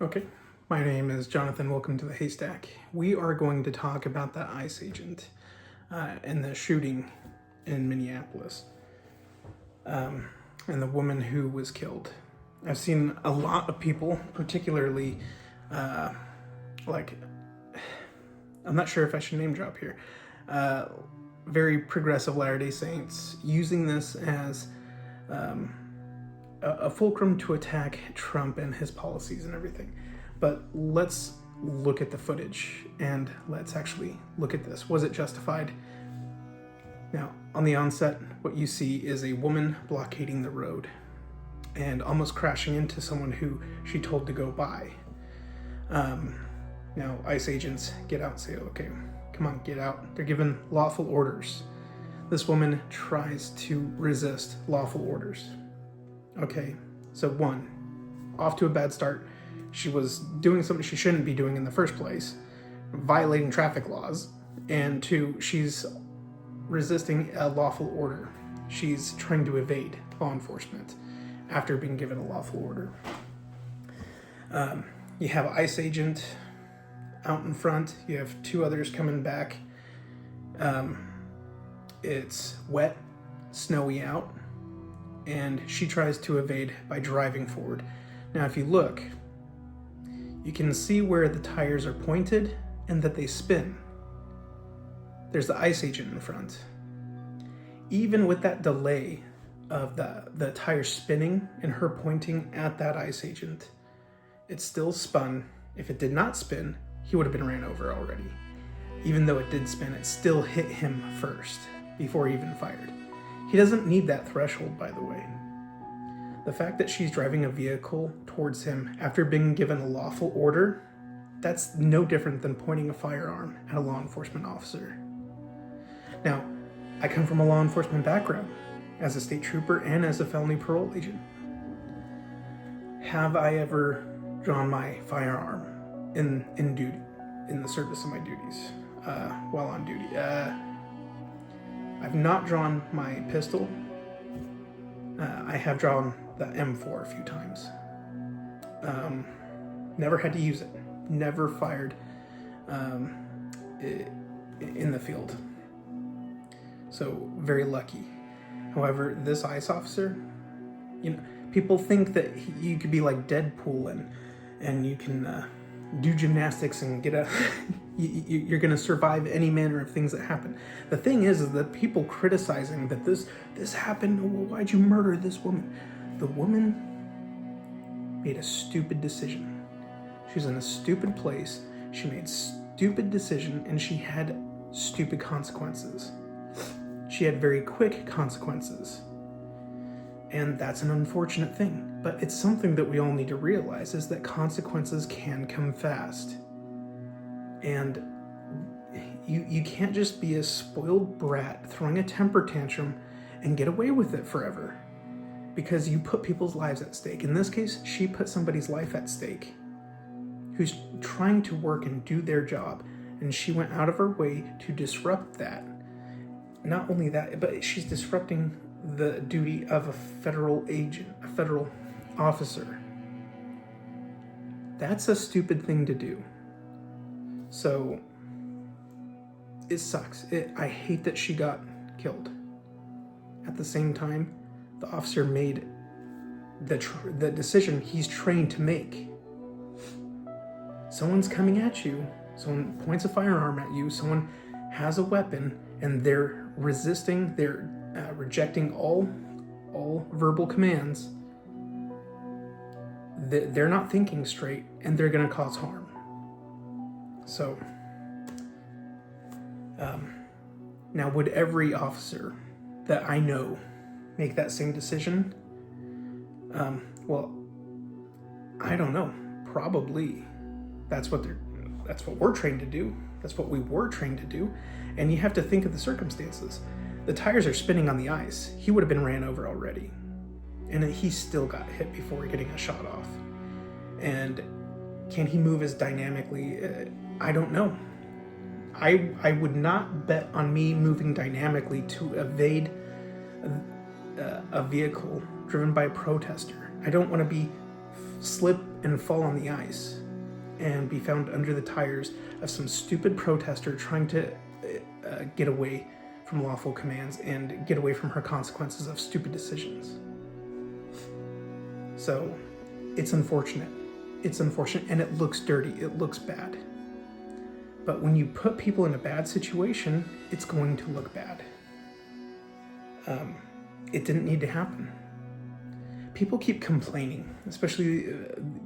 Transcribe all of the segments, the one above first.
Okay, my name is Jonathan. Welcome to the Haystack. We are going to talk about the ICE agent and the shooting in Minneapolis and the woman who was killed. I've seen a lot of people, particularly like, I'm not sure if I should name drop here, very progressive Latter-day Saints using this as a fulcrum to attack Trump and his policies and everything. But let's look at the footage and let's actually look at this. Was it justified? Now, on the onset, what you see is a woman blockading the road and almost crashing into someone who she told to go by. Now, ICE agents get out and say, okay, come on, get out. They're given lawful orders. This woman tries to resist lawful orders. Okay, so one, off to a bad start. She was doing something she shouldn't be doing in the first place, violating traffic laws. And two, she's resisting a lawful order. She's trying to evade law enforcement after being given a lawful order. You have an ICE agent out in front. You have two others coming back. It's wet, snowy out, and she tries to evade by driving forward. Now, if you look, you can see where the tires are pointed and that they spin. There's the ICE agent in front. Even with that delay of the tire spinning and her pointing at that ICE agent, it still spun. If it did not spin, he would have been ran over already. Even though it did spin, it still hit him first before he even fired. He doesn't need that threshold, by the way. The fact that she's driving a vehicle towards him after being given a lawful order, that's no different than pointing a firearm at a law enforcement officer. Now, I come from a law enforcement background as a state trooper and as a felony parole agent. Have I ever drawn my firearm in duty, in the service of my duties, while on duty? I've not drawn my pistol. I have drawn the M4 a few times. Never had to use it. Never fired in the field. So very lucky. However, this ICE officer, people think that you could be like Deadpool and you can do gymnastics and get you're going to survive any manner of things that happen. The thing is that people criticizing that this happened. Well, why'd you murder this woman? The woman made a stupid decision. She was in a stupid place. She made stupid decision and she had stupid consequences. She had very quick consequences. And that's an unfortunate thing. But it's something that we all need to realize is that consequences can come fast. And you can't just be a spoiled brat throwing a temper tantrum and get away with it forever. Because you put people's lives at stake. In this case, she put somebody's life at stake who's trying to work and do their job. And she went out of her way to disrupt that. Not only that, but she's disrupting the duty of a federal agent, a federal officer. That's a stupid thing to do. So it sucks. I hate that she got killed. At the same time, the officer made the decision he's trained to make. Someone's coming at you, someone points a firearm at you, someone has a weapon, and they're resisting, they're rejecting all verbal commands. They're not thinking straight, and they're going to cause harm. So, now would every officer that I know make that same decision? Well, I don't know. Probably. That's what we're trained to do. That's what we were trained to do. And you have to think of the circumstances. The tires are spinning on the ice. He would have been ran over already. And he still got hit before getting a shot off. And can he move as dynamically? I don't know. I would not bet on me moving dynamically to evade a vehicle driven by a protester. I don't want to be slip and fall on the ice and be found under the tires of some stupid protester trying to get away from lawful commands and get away from her consequences of stupid decisions. So it's unfortunate. It's unfortunate, and it looks dirty. It looks bad. But when you put people in a bad situation, it's going to look bad. It didn't need to happen. People keep complaining, especially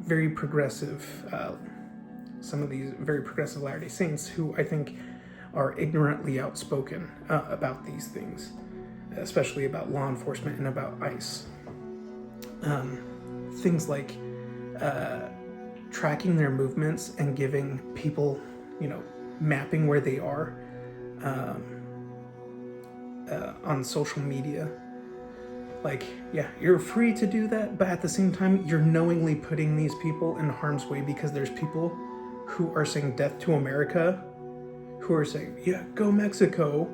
very progressive, some of these very progressive Latter-day Saints who I think are ignorantly outspoken about these things, especially about law enforcement and about ICE. Things like tracking their movements and giving people, mapping where they are on social media. Like, yeah, you're free to do that, but at the same time, you're knowingly putting these people in harm's way because there's people who are saying death to America, who are saying, yeah, go Mexico.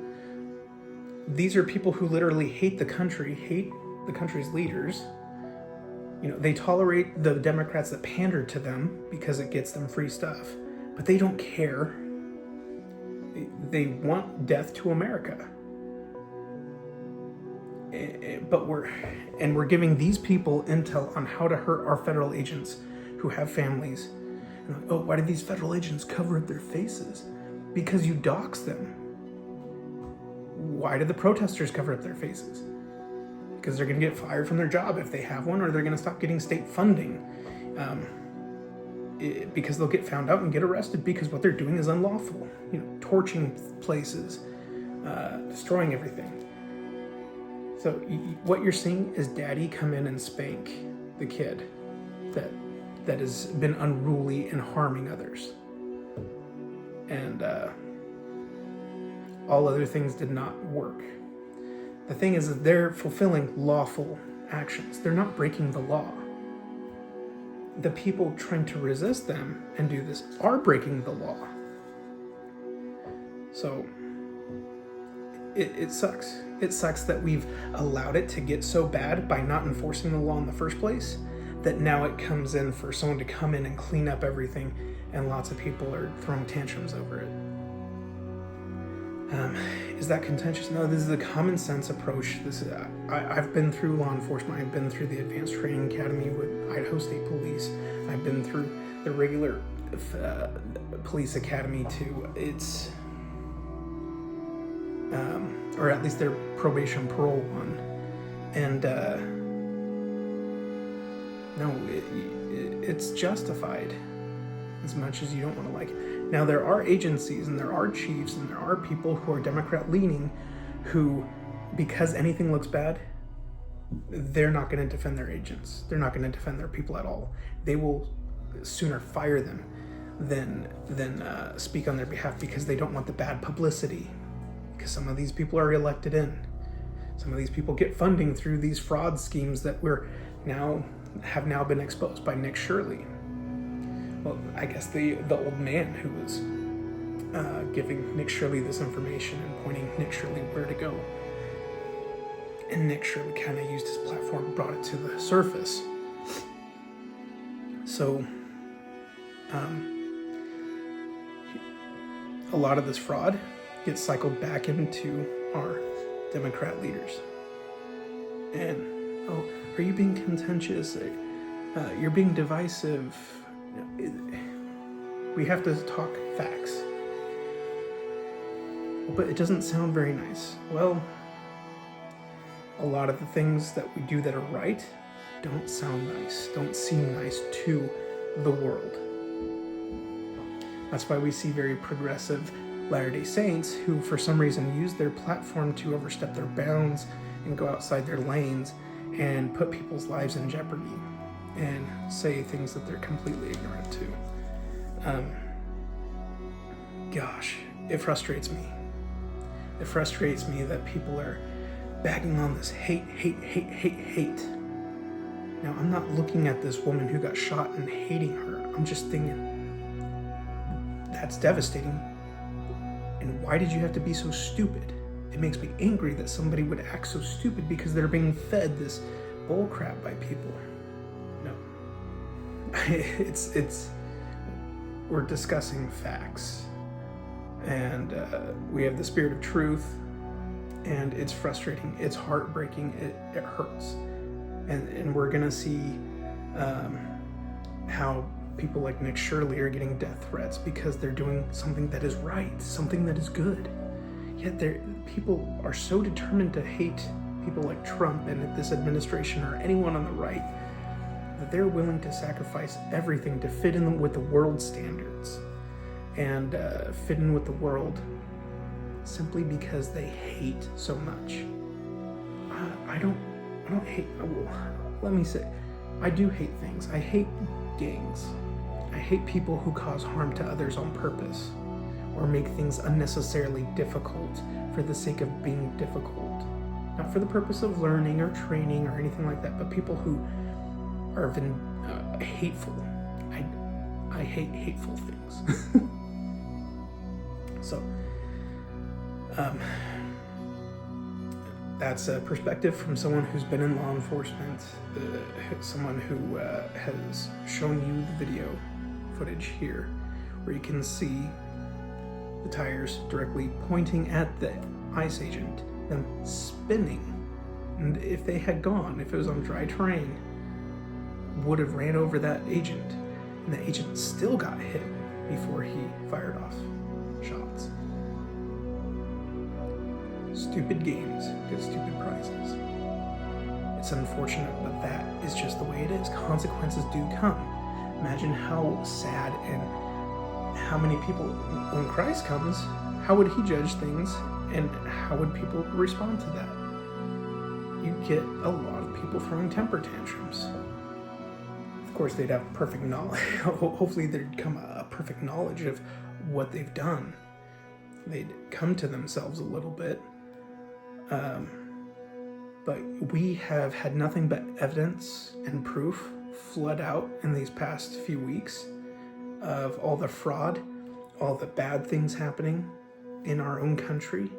These are people who literally hate the country, hate the country's leaders. They tolerate the Democrats that pander to them because it gets them free stuff, but they don't care. They want death to America. But we're giving these people intel on how to hurt our federal agents who have families. And like, oh, why do these federal agents cover up their faces? Because you dox them. Why do the protesters cover up their faces? Because they're going to get fired from their job if they have one, or they're going to stop getting state funding. Because they'll get found out and get arrested because what they're doing is unlawful. Torching places, destroying everything. So what you're seeing is daddy come in and spank the kid that has been unruly and harming others. And all other things did not work. The thing is that they're fulfilling lawful actions. They're not breaking the law. The people trying to resist them and do this are breaking the law. So it sucks. It sucks that we've allowed it to get so bad by not enforcing the law in the first place, that now it comes in for someone to come in and clean up everything, and lots of people are throwing tantrums over it. Is that contentious? No, this is a common sense approach. I've been through law enforcement. I've been through the Advanced Training Academy with Idaho State Police. I've been through the regular police academy too. It's or at least their probation parole one, and it's justified as much as you don't want to like it. Now, there are agencies and there are chiefs and there are people who are Democrat leaning who, because anything looks bad, they're not going to defend their agents. They're not going to defend their people at all. They will sooner fire them than speak on their behalf because they don't want the bad publicity. Because some of these people are elected in. Some of these people get funding through these fraud schemes that have now been exposed by Nick Shirley. Well, I guess the old man who was giving Nick Shirley this information and pointing Nick Shirley where to go. And Nick Shirley kind of used his platform, brought it to the surface. So, a lot of this fraud gets cycled back into our Democrat leaders. And, oh, are you being contentious? You're being divisive. We have to talk facts. But it doesn't sound very nice. Well, a lot of the things that we do that are right don't sound nice, don't seem nice to the world. That's why we see very progressive Latter-day Saints who for some reason use their platform to overstep their bounds and go outside their lanes and put people's lives in jeopardy and say things that they're completely ignorant to. Gosh, it frustrates me. It frustrates me that people are bagging on this hate. Now, I'm not looking at this woman who got shot and hating her. I'm just thinking, that's devastating. And why did you have to be so stupid? It makes me angry that somebody would act so stupid because they're being fed this bull crap by people. No. we're discussing facts, and we have the spirit of truth, and it's frustrating, it's heartbreaking, it hurts, and we're gonna see how people like Nick Shirley are getting death threats because they're doing something that is right, something that is good. Yet people are so determined to hate people like Trump and this administration or anyone on the right that they're willing to sacrifice everything to fit in with the world standards and fit in with the world simply because they hate so much. I don't hate, let me say, I do hate things. I hate gangs. I hate people who cause harm to others on purpose or make things unnecessarily difficult for the sake of being difficult. Not for the purpose of learning or training or anything like that, but people who are hateful. I hate hateful things. So, that's a perspective from someone who's been in law enforcement, someone who has shown you the video footage here, where you can see the tires directly pointing at the ICE agent, them spinning. And if they had gone, if it was on dry terrain, would have ran over that agent, and the agent still got hit before he fired off shots. Stupid games get stupid prizes. It's unfortunate, but that is just the way it is. Consequences do come. Imagine how sad and how many people, when Christ comes, how would he judge things and how would people respond to that? You'd get a lot of people throwing temper tantrums. Of course, they'd have perfect knowledge. Hopefully there'd come a perfect knowledge of what they've done. They'd come to themselves a little bit. But we have had nothing but evidence and proof flood out in these past few weeks of all the fraud, all the bad things happening in our own country.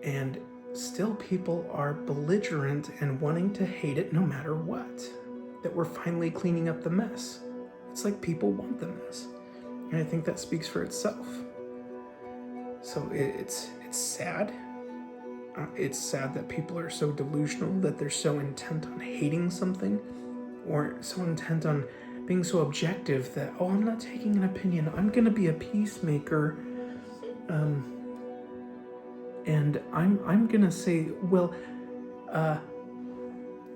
And still people are belligerent and wanting to hate it no matter what. That we're finally cleaning up the mess. It's like people want the mess. And I think that speaks for itself. So it's sad. It's sad that people are so delusional, that they're so intent on hating something, or so intent on being so objective that, oh, I'm not taking an opinion, I'm gonna be a peacemaker, and I'm gonna say, well,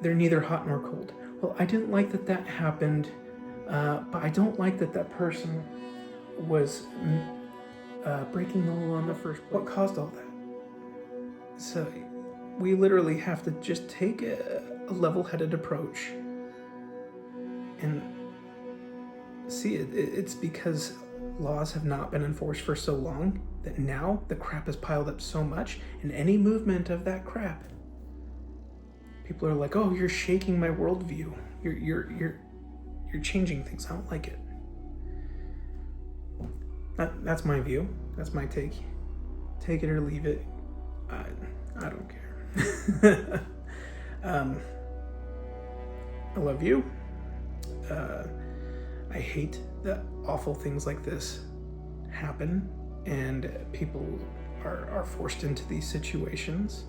they're neither hot nor cold. Well, I didn't like that happened, but I don't like that person was breaking the law in the first place. What caused all that? So we literally have to just take a level-headed approach and see it. It's because laws have not been enforced for so long that now the crap has piled up so much, and any movement of that crap, people are like, oh, you're shaking my worldview. You're changing things. I don't like it. That's my view. That's my take. Take it or leave it. I don't care. I love you. I hate that awful things like this happen and people are forced into these situations.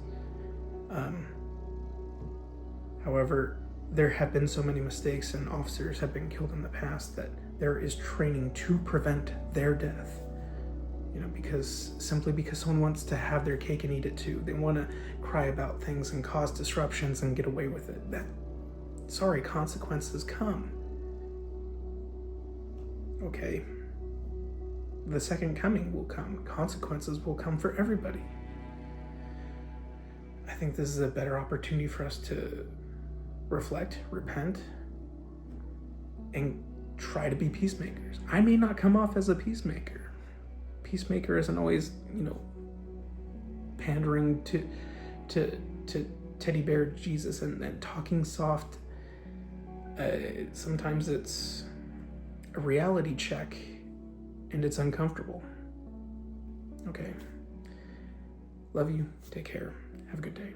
However, there have been so many mistakes and officers have been killed in the past that there is training to prevent their death. Simply because someone wants to have their cake and eat it too. They want to cry about things and cause disruptions and get away with it. Consequences come. Okay. The second coming will come. Consequences will come for everybody. I think this is a better opportunity for us to reflect, repent, and try to be peacemakers. I may not come off as a peacemaker. Peacemaker isn't always, pandering to teddy bear Jesus and talking soft. Sometimes it's a reality check and it's uncomfortable. Okay. Love you. Take care. Have a good day.